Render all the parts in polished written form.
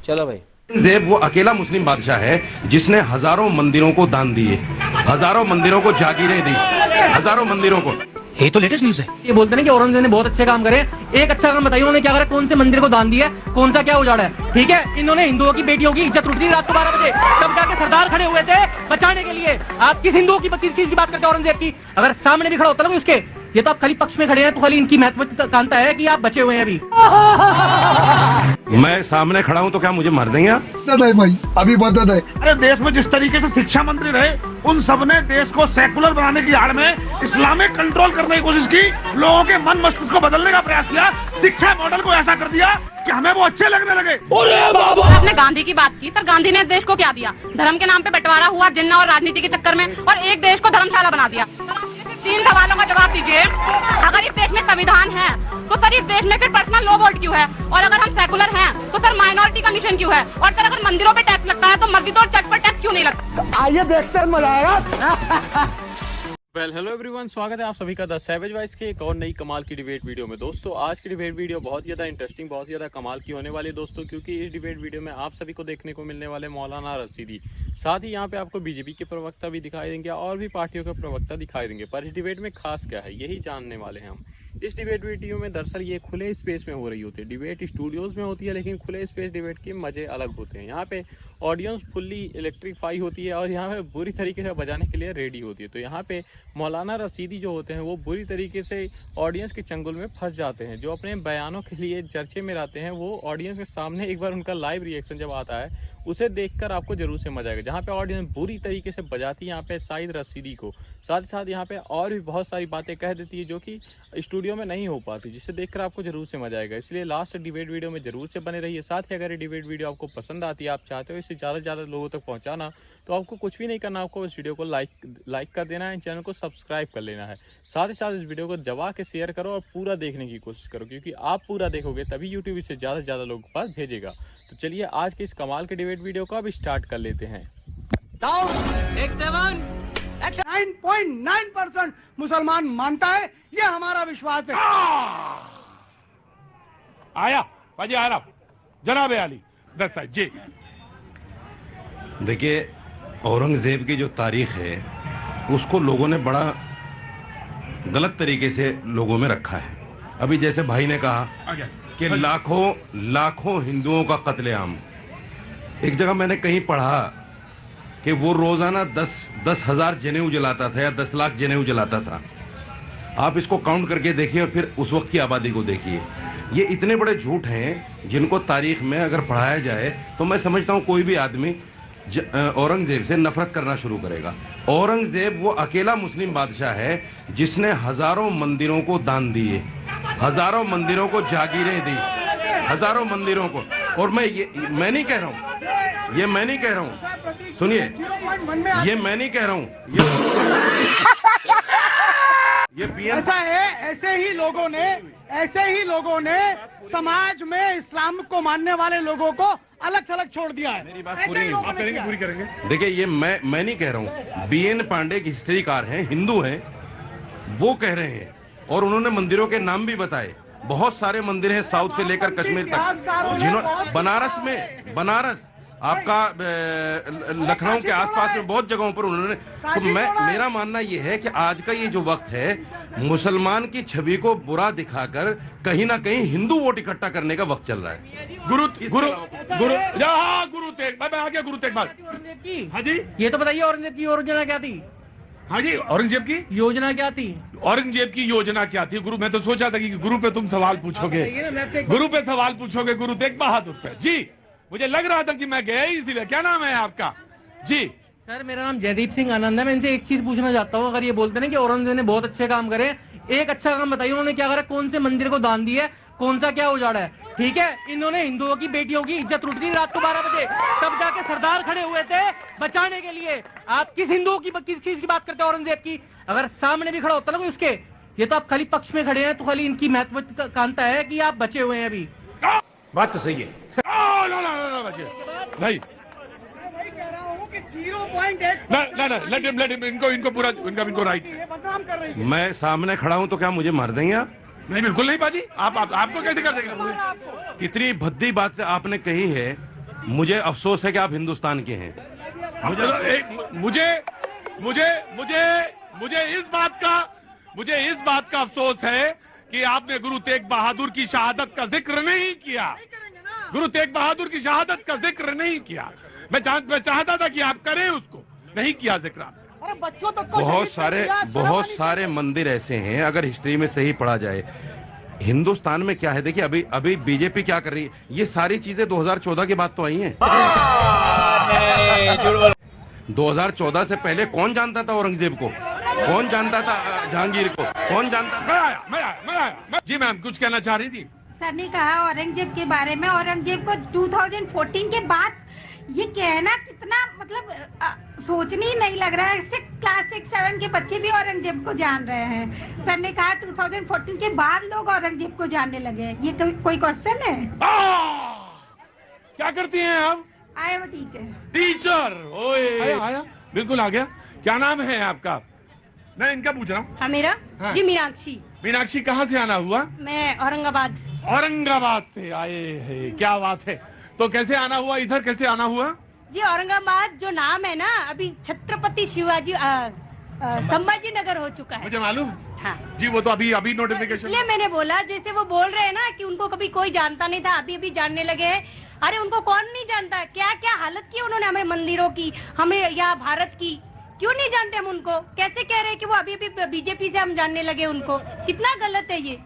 चलो भाई। औरंगजेब वो अकेला मुस्लिम बादशाह है जिसने हजारों मंदिरों को दान दिए, हजारों मंदिरों को जागीरें दी, हजारों मंदिरों को। ये तो लेटेस्ट न्यूज है। ये बोलते हैं कि औरंगजेब ने बहुत अच्छे काम करे। एक अच्छा काम बताइए उन्होंने क्या करा, कौन से मंदिर को दान दिया है, कौन सा क्या उजाड़ा है। ठीक है, इन्होंने हिंदुओं की बेटियों की इज्जत लूट दी रात को 12 बजे, तब जाके सरदार खड़े हुए थे बचाने के लिए। आप किस हिंदुओं की किस चीज की बात करते हैं औरंगजेब की? अगर सामने भी खड़ा होता ना उसके, ये तो आप खाली पक्ष में खड़े हैं, तो खाली इनकी महत्वाकांक्षा है कि आप बचे हुए हैं। अभी मैं सामने खड़ा हूं तो क्या मुझे मार देंगे आप? भाई अभी बता है। अरे देश में जिस तरीके से शिक्षा मंत्री रहे, उन सब ने देश को सेकुलर बनाने की आड़ में इस्लामिक कंट्रोल करने की कोशिश की, लोगों के मन मस्तिष्क को बदलने का प्रयास किया, शिक्षा मॉडल को ऐसा कर दिया कि हमें वो अच्छे लगने लगे। आपने गांधी की बात की, पर गांधी ने देश को क्या दिया? धर्म के नाम पे बंटवारा हुआ, जिन्ना और राजनीति के चक्कर में, और एक देश को धर्मशाला बना दिया। 3 सवालों का जवाब दीजिए। अगर इस देश में संविधान है तो सर इस देश में फिर पर्सनल लॉ बोर्ड क्यों है? और अगर हम सेकुलर हैं तो सर माइनॉरिटी कमीशन क्यों है? और सर अगर मंदिरों पे टैक्स लगता है तो मस्जिद और चर्च पर टैक्स क्यों नहीं लगता? आइए देखते हैं, मजा आएगा। वेल हेलो एवरीवन, स्वागत है आप सभी का द सैवेज वॉइस के एक और नई कमाल की डिबेट वीडियो में। दोस्तों आज की डिबेट वीडियो बहुत ज़्यादा इंटरेस्टिंग, बहुत ज़्यादा कमाल की होने वाली है दोस्तों, क्योंकि इस डिबेट वीडियो में आप सभी को देखने को मिलने वाले मौलाना रशीदी, साथ ही यहाँ पे आपको बीजेपी के प्रवक्ता भी दिखाई देंगे और भी पार्टियों के प्रवक्ता दिखाई देंगे। पर इस डिबेट में खास क्या है यही जानने वाले हैं हम। इस डिबेट वीडियो में दरअसल ये खुले स्पेस में हो रही होती है, डिबेट स्टूडियोज में होती है, लेकिन खुले स्पेस डिबेट के मजे अलग होते हैं। यहाँ पे ऑडियंस फुल्ली इलेक्ट्रीफाई होती है और यहाँ पे बुरी तरीके से बजाने के लिए रेडी होती है। तो यहाँ पे मौलाना रशीदी जो होते हैं वो बुरी तरीके से ऑडियंस के चंगुल में फंस जाते हैं। जो अपने बयानों के लिए चर्चे में रहते हैं वो ऑडियंस के सामने एक बार उनका लाइव रिएक्शन जब आता है उसे देखकर आपको जरूर से मजा आएगा। जहाँ पे ऑडियंस बुरी तरीके से बजाती है यहाँ पे शाहिद रशीदी को, साथ ही साथ यहाँ पे और भी बहुत सारी बातें कह देती है जो कि स्टूडियो में नहीं हो पाती, जिसे देखकर आपको जरूर से मजा आएगा। इसलिए लास्ट डिबेट वीडियो में जरूर से बने रहिए। साथ ही अगर ये डिबेट वीडियो आपको पसंद आती है, आप चाहते हो इसे ज़्यादा से ज़्यादा लोगों तक पहुँचाना, तो आपको कुछ भी नहीं करना, आपको इस वीडियो को लाइक कर देना है, चैनल को सब्सक्राइब कर लेना है। साथ ही साथ इस वीडियो को दबा के शेयर करो और पूरा देखने की कोशिश करो, क्योंकि आप पूरा देखोगे तभी यूट्यूब इसे ज़्यादा से ज़्यादा लोगों के पास भेजेगा। तो चलिए आज के इस कमाल के डिबेट वीडियो को अब स्टार्ट कर लेते हैं। 9.9% मुसलमान मानता है, ये हमारा विश्वास है। आया भाजी, आ रहा जनाब आली दस साहब जी। देखिए, औरंगजेब की जो तारीख है उसको लोगों ने बड़ा गलत तरीके से लोगों में रखा है। अभी जैसे भाई ने कहा कि लाखों हिंदुओं का कत्लेआम। एक जगह मैंने कहीं पढ़ा कि वो रोजाना 10,000 जनेऊ जलाता था या 10 लाख जनेऊ जलाता था। आप इसको काउंट करके देखिए और फिर उस वक्त की आबादी को देखिए। ये इतने बड़े झूठ हैं जिनको तारीख में अगर पढ़ाया जाए तो मैं समझता हूं कोई भी आदमी औरंगजेब से नफरत करना शुरू करेगा। औरंगजेब वो अकेला मुस्लिम बादशाह है जिसने हजारों मंदिरों को दान दिए, हजारों मंदिरों को जागीरें दी, हजारों मंदिरों को। और मैं नहीं कह रहा हूं, ये मैं नहीं कह रहा हूं, सुनिए, ये मैं नहीं कह रहा हूं, ये ऐसा है, ऐसे ही लोगों ने समाज में इस्लाम को मानने वाले लोगों को अलग थलग छोड़ दिया है। मेरी बात पूरी करेंगे। देखिए, ये मैं नहीं कह रहा हूँ, बीएन पांडे एक हिस्ट्रीकार हैं, हिंदू हैं, वो कह रहे हैं और उन्होंने मंदिरों के नाम भी बताए। बहुत सारे मंदिर हैं साउथ से लेकर कश्मीर तक, जिन्होंने बनारस आपका लखनऊ के आसपास में बहुत जगहों पर उन्होंने। तो मेरा मानना यह है कि आज का ये जो वक्त है, मुसलमान की छवि को बुरा दिखाकर कहीं ना कहीं हिंदू वोट इकट्ठा करने का वक्त चल रहा है। गुरु तेग बहादुर। हाँ जी, ये तो बताइए औरंगजेब की योजना क्या थी? हाँ जी, औरंगजेब की योजना क्या थी? औरंगजेब की योजना क्या थी? गुरु, मैं तो सोचा था कि गुरु पे तुम सवाल पूछोगे, गुरु तेग बहादुर पे। जी, मुझे लग रहा था कि मैं गया ही इसीलिए। क्या नाम है आपका? जी सर, मेरा नाम जयदीप सिंह आनंद है। मैं इनसे एक चीज पूछना चाहता हूँ। अगर ये बोलते हैं कि औरंगजेब ने बहुत अच्छे काम करे, एक अच्छा काम बताइए उन्होंने क्या करा, कौन से मंदिर को दान दिया है, कौन सा क्या उजाड़ा है। ठीक है, इन्होंने हिंदुओं की बेटियों की इज्जत लूट दी रात को 12 बजे, तब जाके सरदार खड़े हुए थे बचाने के लिए। आप किस हिंदुओं की किस चीज की बात करते हैं औरंगजेब की? अगर सामने भी खड़ा होता ना कोई उसके, ये तो आप खाली पक्ष में खड़े हैं, तो खाली इनकी महत्वाकांक्षा है कि आप बचे हुए हैं। अभी बात तो सही है। नहीं, इनको पूरा इनको राइट। मैं सामने खड़ा हूं तो क्या मुझे मार देंगे आप? नहीं, बिल्कुल नहीं बाजी। आपको कैसे कर देंगे? कितनी भद्दी बात आपने कही है मुझे अफसोस है कि आप हिंदुस्तान के हैं। मुझे इस बात का अफसोस है कि आपने गुरु तेग बहादुर की शहादत का जिक्र नहीं किया। गुरु तेग बहादुर की शहादत का जिक्र नहीं किया। मैं चाहता था कि आप करें, उसको नहीं किया जिक्र। अरे बच्चों तो बहुत सारे मंदिर ऐसे हैं, अगर हिस्ट्री में सही पढ़ा जाए। हिंदुस्तान में क्या है, देखिए अभी बीजेपी क्या कर रही है, ये सारी चीजें 2014 के बाद तो आई हैं। 2014 से पहले कौन जानता था औरंगजेब को, कौन जानता था जहांगीर को, कौन जानता था? मैं आया। जी मैम कुछ कहना चाह रही थी। सर ने कहा औरंगजेब के बारे में, औरंगजेब को 2014 के बाद ये कहना कितना मतलब सोचने ही नहीं लग रहा है। क्लास 6-7 के बच्चे भी औरंगजेब को जान रहे हैं। सर ने कहा 2014 के बाद लोग औरंगजेब को जानने लगे। ये तो कोई क्वेश्चन है? क्या करती हैं आप? I am teacher. ओए आया बिल्कुल आ गया। क्या नाम है आपका? मैं इनका पूछ रहा हूँ। हाँ मेरा? हाँ। जी मीनाक्षी। मीनाक्षी कहाँ से आना हुआ? मैं औरंगाबाद से आए हैं। क्या बात है। तो कैसे आना हुआ इधर, कैसे आना हुआ? जी औरंगाबाद जो नाम है ना, अभी छत्रपति शिवाजी संभाजी नगर हो चुका है। मुझे मालूम। हाँ जी वो तो अभी नोटिफिकेशन। इसलिए मैंने बोला, जैसे वो बोल रहे हैं ना कि उनको कभी कोई जानता नहीं था, अभी जानने लगे हैं। अरे उनको कौन नहीं जानता? क्या क्या हालत की उन्होंने हमें मंदिरों की, हमें यहाँ भारत की। क्यों नहीं जानते हम उनको? कैसे कह रहे हैं कि वो अभी बीजेपी से हम जानने लगे उनको? कितना गलत है ये।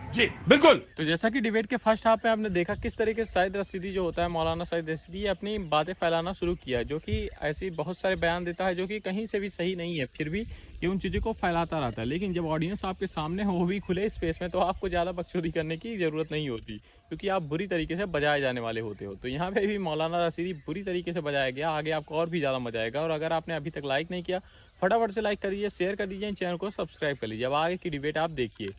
जी बिल्कुल। तो जैसा कि डिबेट के फर्स्ट हाफ में आपने देखा किस तरीके से सईद रशीदी जो होता है, मौलाना सईद रशीदी, अपनी बातें फैलाना शुरू किया, जो कि ऐसी बहुत सारे बयान देता है जो कि कहीं से भी सही नहीं है, फिर भी ये उन चीज़ों को फैलाता रहता है। लेकिन जब ऑडियंस आपके सामने हो, वो भी खुले स्पेस में, तो आपको ज़्यादा बकचोदी करने की जरूरत नहीं होती, क्योंकि आप बुरी तरीके से बजाए जाने वाले होते हो। तो यहाँ पे भी मौलाना रशीदी बुरी तरीके से बजाया गया। आगे आपको और भी ज़्यादा मजा आएगा। और अगर आपने अभी तक लाइक नहीं किया, फटाफट से लाइक कर दीजिए, शेयर कर दीजिए, चैनल को सब्सक्राइब कर लीजिए। अब आगे की डिबेट आप देखिए।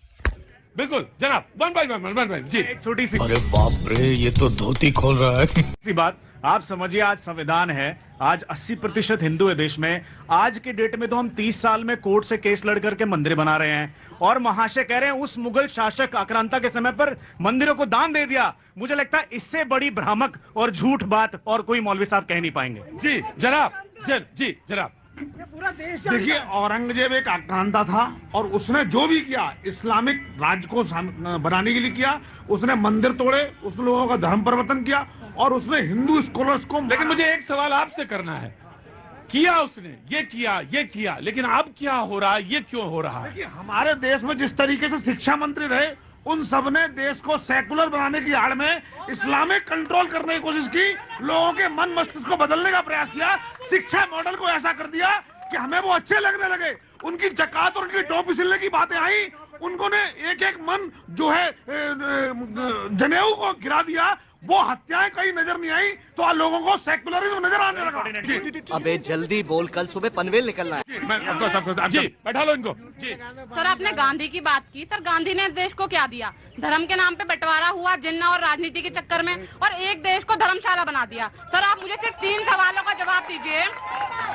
बिल्कुल जनाब, वन बाय जी। एक छोटी सी, अरे बाप रे, ये तो धोती खोल रहा है। सी बात आप समझिए, आज संविधान है, आज 80% हिंदू है देश में। आज के डेट में तो हम 30 साल में कोर्ट से केस लड़ करके मंदिर बना रहे हैं, और महाशय कह रहे हैं उस मुगल शासक आक्रांता के समय पर मंदिरों को दान दे दिया। मुझे लगता है इससे बड़ी भ्रामक और झूठ बात और कोई मौलवी साहब कह नहीं पाएंगे। जी जनाब, जी जनाब। देखिए औरंगजेब एक आक्रांता था, और उसने जो भी किया इस्लामिक राज्य को बनाने के लिए किया। उसने मंदिर तोड़े, उस लोगों का धर्म परिवर्तन किया, और उसने हिंदू स्कॉलर्स को। लेकिन मुझे एक सवाल आपसे करना है, किया उसने ये किया, लेकिन अब क्या हो रहा है, ये क्यों हो रहा है? हमारे देश में जिस तरीके से शिक्षा मंत्री रहे, उन सब ने देश को सेकुलर बनाने की आड़ में इस्लामिक कंट्रोल करने की कोशिश की, लोगों के मन मस्तिष्क को बदलने का प्रयास किया, शिक्षा मॉडल को ऐसा कर दिया कि हमें वो अच्छे लगने लगे। उनकी जकात और उनकी टोपी सिलने की बातें आई, उनको ने एक मन जो है जनेऊ को गिरा दिया। वो हत्याएं कहीं नजर नहीं आई, तो लोगों को सेकुलरिज्म नजर आने लगा। अबे जल्दी बोल, कल सुबह पनवेल निकलना है। जी बैठा लो इनको। जी सर आपने गांधी की बात की, सर गांधी ने इस देश को क्या दिया? धर्म के नाम पे बंटवारा हुआ, जिन्ना और राजनीति के चक्कर में, और एक देश को धर्मशाला बना दिया। सर आप मुझे सिर्फ 3 सवालों का जवाब दीजिए।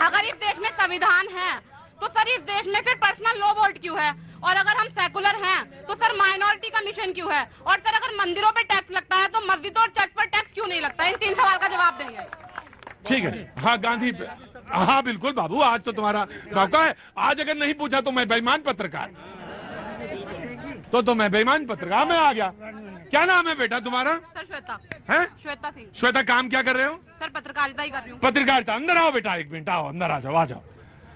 अगर इस देश में संविधान है, तो सर इस देश में फिर पर्सनल लॉ बोर्ड क्यों है? और अगर हम सेकुलर हैं, तो सर माइनॉरिटी कमीशन क्यों है? और सर अगर मंदिरों पे टैक्स लगता है, तो मस्जिद और चर्च पर टैक्स क्यों नहीं लगता? इन 3 सवाल का जवाब देंगे। ठीक है। हाँ गांधी, हाँ बिल्कुल बाबू, आज तो तुम्हारा मौका है। आज अगर नहीं पूछा तो मैं बेईमान पत्रकार, तो मैं बेईमान पत्रकार में आ गया। क्या नाम है बेटा तुम्हारा? सर श्वेता। है श्वेता सिंह। श्वेता, काम क्या कर रहे हो? सर पत्रकारिता ही कर रही हूँ। पत्रकारिता। अंदर आओ बेटा, 1 मिनट आओ, अंदर आ जाओ।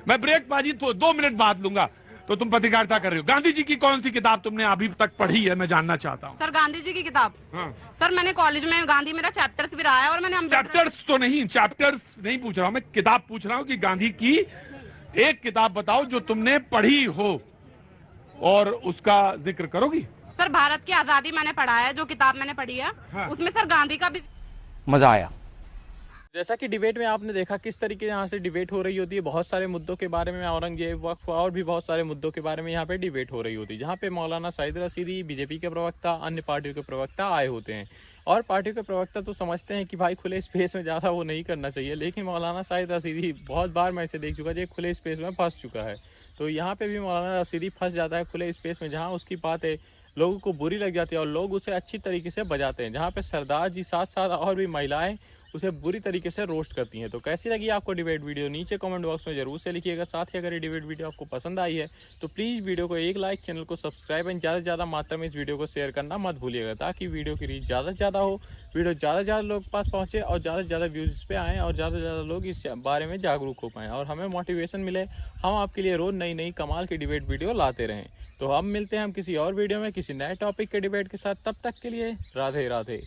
मैं ब्रेक बाजी तो 2 मिनट बाद लूंगा। तो तुम पत्रकारिता कर रही हो। गांधी जी की कौन सी किताब तुमने अभी तक पढ़ी है, मैं जानना चाहता हूँ। सर गांधी जी की किताब? हाँ। सर मैंने कॉलेज में गांधी मेरा चैप्टर्स भी रहा है, और मैंने चैप्टर्स नहीं पूछ रहा हूँ मैं, किताब पूछ रहा हूँ कि गांधी की एक किताब बताओ जो तुमने पढ़ी हो और उसका जिक्र करोगी। सर भारत की आजादी मैंने पढ़ा है, जो किताब मैंने पढ़ी है। हाँ। उसमें सर गांधी का भी मजा आया। जैसा कि डिबेट में आपने देखा किस तरीके से यहाँ से डिबेट हो रही होती है, बहुत सारे मुद्दों के बारे में, औरंगजेब, वक्फ और भी बहुत सारे मुद्दों के बारे में यहाँ पे डिबेट हो रही होती है, जहाँ पे मौलाना सईद रशीदी, बीजेपी के प्रवक्ता, अन्य पार्टियों के प्रवक्ता आए होते हैं। और पार्टियों के प्रवक्ता तो समझते हैं कि भाई खुले स्पेस में ज़्यादा वो नहीं करना चाहिए, लेकिन मौलाना सईद रशीदी बहुत बार मैं इसे देख चुका है, खुले स्पेस में फंस चुका है। तो यहाँ पे भी मौलाना रशीदी फंस जाता है खुले स्पेस में, जहाँ उसकी बातें लोगों को बुरी लग जाती है और लोग उसे अच्छी तरीके से बजाते हैं। जहाँ पे सरदार जी साथ साथ और भी महिलाएं उसे बुरी तरीके से रोस्ट करती हैं। तो कैसी लगी आपको डिबेट वीडियो नीचे कमेंट बॉक्स में जरूर से लिखिएगा। साथ ही अगर ये डिबेट वीडियो आपको पसंद आई है तो प्लीज़ वीडियो को एक लाइक, चैनल को सब्सक्राइब एंड ज़्यादा से ज़्यादा मात्रा में इस वीडियो को शेयर करना मत भूलिएगा, ताकि वीडियो की रीच ज़्यादा से ज़्यादा हो, वीडियो ज़्यादा से ज़्यादा लोग के पास पहुँचे और ज़्यादा से ज़्यादा व्यूज़ इस पर आएँ और ज़्यादा से ज़्यादा लोग इस बारे में जागरूक हो पाएँ और हमें मोटिवेशन मिले, हम आपके लिए रोज़ नई नई कमाल की डिबेट वीडियो लाते रहें। तो हम मिलते हैं हम किसी और वीडियो में किसी नए टॉपिक के डिबेट के साथ। तब तक के लिए राधे राधे।